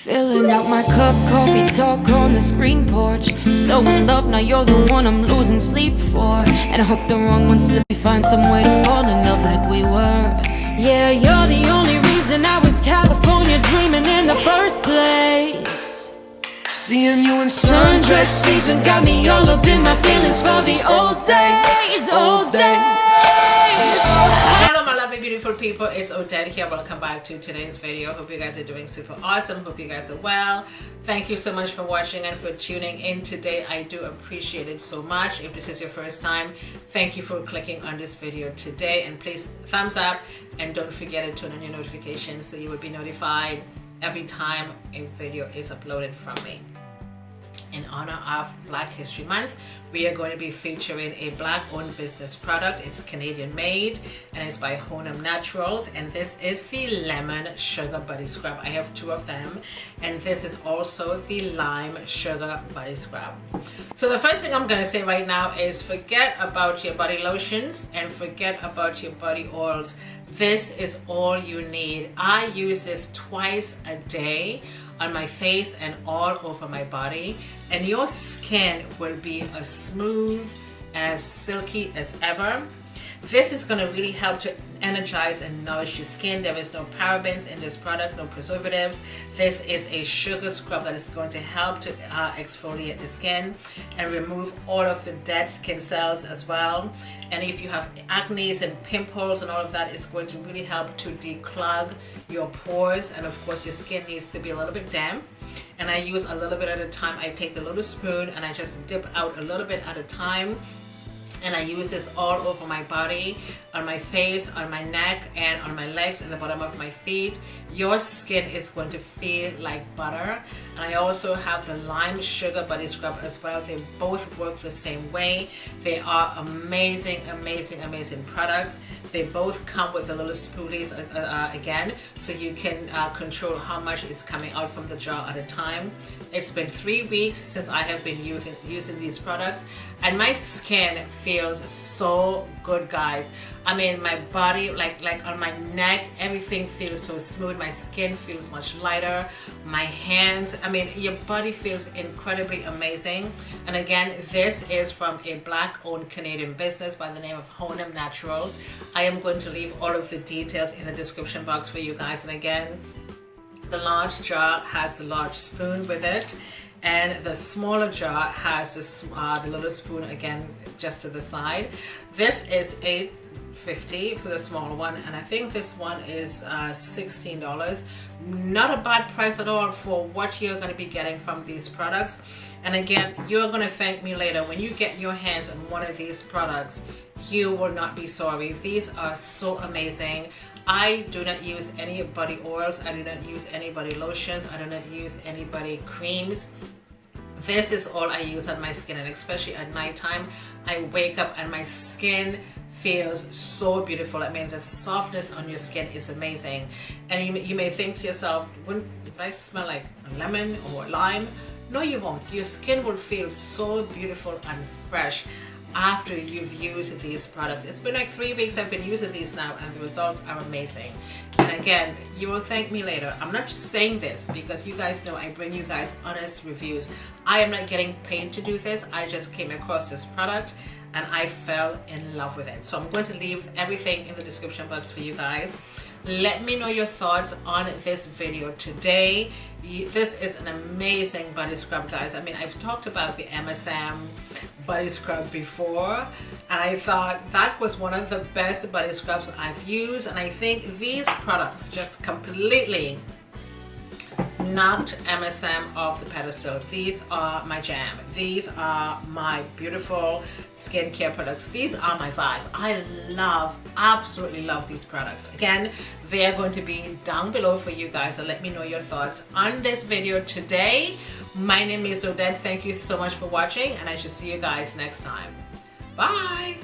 Filling up my cup, coffee talk on the screen porch. So in love, now you're the one I'm losing sleep for. And I hope the wrong one slip me, find some way to fall in love like we were. Yeah, you're the only reason I was California dreaming in the first place. Seeing you in Sundress seasons got me all up in my feelings for the old days, old days. Hello my lovely beautiful people, it's Odette here. Welcome back to today's video. Hope you guys are doing super awesome. Hope you guys are well. Thank you so much for watching and for tuning in today. I do appreciate it so much. If this is your first time, thank you for clicking on this video today, and please thumbs up and don't forget to turn on your notifications so you will be notified every time a video is uploaded from me. In honor of Black History Month, we are going to be featuring a Black-owned business product. It's Canadian made and it's by Honum Naturals, and this is the Lemon Sugar Body Scrub. I have two of them, and this is also the Lime Sugar Body Scrub. So the first thing I'm going to say right now is forget about your body lotions and forget about your body oils. This is all you need. I use this twice a day on my face and all over my body, and your skin will be as smooth, as silky as ever. This is going to really help to energize and nourish your skin. There is no parabens in this product, no preservatives. This is a sugar scrub that is going to help to exfoliate the skin and remove all of the dead skin cells as well. And if you have acne and pimples and all of that, it's going to really help to declog your pores. And of course your skin needs to be a little bit damp, and I use a little bit at a time. I take the little spoon and I just dip out a little bit at a time, and I use this all over my body, on my face, on my neck, and on my legs and the bottom of my feet. Your skin is going to feel like butter. And I also have the Lime Sugar Body Scrub as well. They both work the same way. They are amazing, amazing, amazing products. They both come with the little spoolies again, so you can control how much is coming out from the jar at a time. It's been 3 weeks since I have been using these products, and my skin feels so good, guys. I mean, my body, like on my neck, everything feels so smooth. My skin feels much lighter. My hands, I mean, your body feels incredibly amazing. And again, this is from a Black-owned Canadian business by the name of Honum Naturals. I am going to leave all of the details in the description box for you guys. And again, the large jar has the large spoon with it, and the smaller jar has the little spoon again just to the side. This is $8.50 for the small one, and I think this one is $16. Not a bad price at all for what you're going to be getting from these products. And again, you're going to thank me later when you get your hands on one of these products. You will not be sorry. These are so amazing. I do not use any body oils. I do not use any body lotions. I do not use any body creams. This is all I use on my skin, and especially at nighttime, I wake up and my skin feels so beautiful. I mean, the softness on your skin is amazing. And you may think to yourself, wouldn't I smell like a lemon or lime? No, you won't. Your skin will feel so beautiful and fresh after you've used these products. It's been like 3 weeks I've been using these now, and the results are amazing. And again, you will thank me later. I'm not just saying this because you guys know I bring you guys honest reviews. I am not getting paid to do this. I just came across this product and I fell in love with it. So I'm going to leave everything in the description box for you guys. Let me know your thoughts on this video today. This is an amazing body scrub, guys. I mean, I've talked about the MSM body scrub before, and I thought that was one of the best body scrubs I've used, and I think these products just completely knocked MSM off the pedestal. These are my jam. These are my beautiful skincare products. These are my vibe. I love, absolutely love these products. Again, they are going to be down below for you guys, so let me know your thoughts on this video today. My name is Odette. Thank you so much for watching, and I shall see you guys next time. Bye.